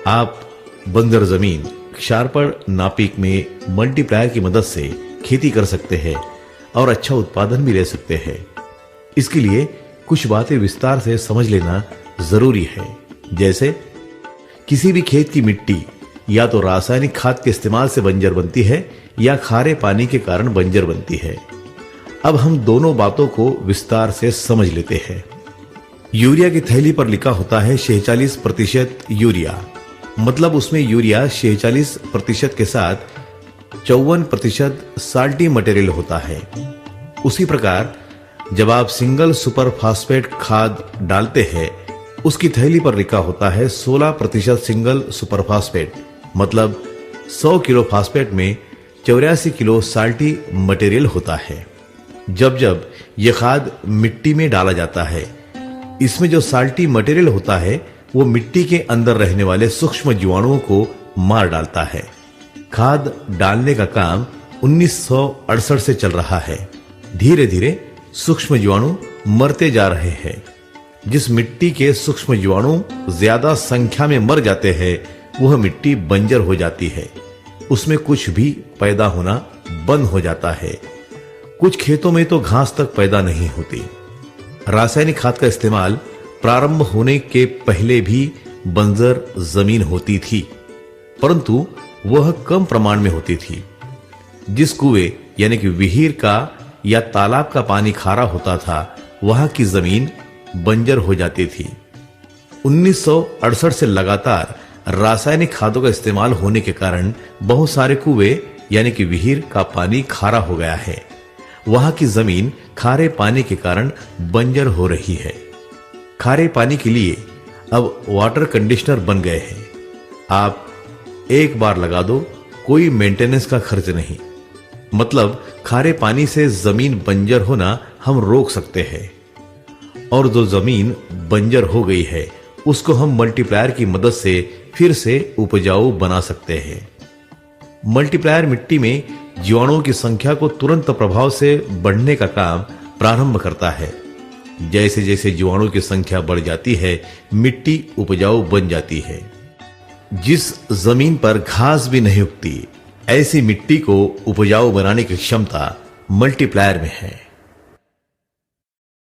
आप बंजर जमीन क्षारपण नापिक में मल्टीप्लायर की मदद से खेती कर सकते हैं और अच्छा उत्पादन भी ले सकते हैं। इसके लिए कुछ बातें विस्तार से समझ लेना जरूरी है। जैसे किसी भी खेत की मिट्टी या तो रासायनिक खाद के इस्तेमाल से बंजर बनती है या खारे पानी के कारण बंजर बनती है। अब हम दोनों बातों को विस्तार से समझ लेते हैं। यूरिया की थैली पर लिखा होता है 46% यूरिया, मतलब उसमें यूरिया 46% के साथ 54% साल्टी मटेरियल होता है। उसी प्रकार जब आप सिंगल सुपर फास्फेट खाद डालते हैं, उसकी थैली पर लिखा होता है 16% सिंगल सुपर फास्फेट, मतलब 100 किलो फास्फेट में 84 किलो साल्टी मटेरियल होता है। जब जब यह खाद मिट्टी में डाला जाता है, इसमें जो साल्टी मटेरियल होता है वो मिट्टी के अंदर रहने वाले सूक्ष्म जीवाणुओं को मार डालता है। खाद डालने का काम 1968 से चल रहा है। धीरे धीरे सूक्ष्म जीवाणु मरते जा रहे हैं। जिस मिट्टी के सूक्ष्म जीवाणु ज्यादा संख्या में मर जाते हैं, वह मिट्टी बंजर हो जाती है। उसमें कुछ भी पैदा होना बंद हो जाता है। कुछ खेतों में तो घास तक पैदा नहीं होती। रासायनिक खाद का इस्तेमाल प्रारंभ होने के पहले भी बंजर जमीन होती थी, परंतु वह कम प्रमाण में होती थी। जिस कुएं यानी कि विहीर का या तालाब का पानी खारा होता था, वहां की जमीन बंजर हो जाती थी। 1968 से लगातार रासायनिक खादों का इस्तेमाल होने के कारण बहुत सारे कुएं यानी कि विहीर का पानी खारा हो गया है। वहां की जमीन खारे पानी के कारण बंजर हो रही है। खारे पानी के लिए अब वाटर कंडीशनर बन गए हैं। आप एक बार लगा दो, कोई मेंटेनेंस का खर्च नहीं। मतलब खारे पानी से जमीन बंजर होना हम रोक सकते हैं। और जो जमीन बंजर हो गई है, उसको हम मल्टीप्लायर की मदद से फिर से उपजाऊ बना सकते हैं। मल्टीप्लायर मिट्टी में जीवाणुओं की संख्या को तुरंत प्रभाव से बढ़ने का काम प्रारंभ करता है। जैसे जैसे जीवाणुओं की संख्या बढ़ जाती है, मिट्टी उपजाऊ बन जाती है। जिस जमीन पर घास भी नहीं उगती, ऐसी मिट्टी को उपजाऊ बनाने की क्षमता मल्टीप्लायर में है।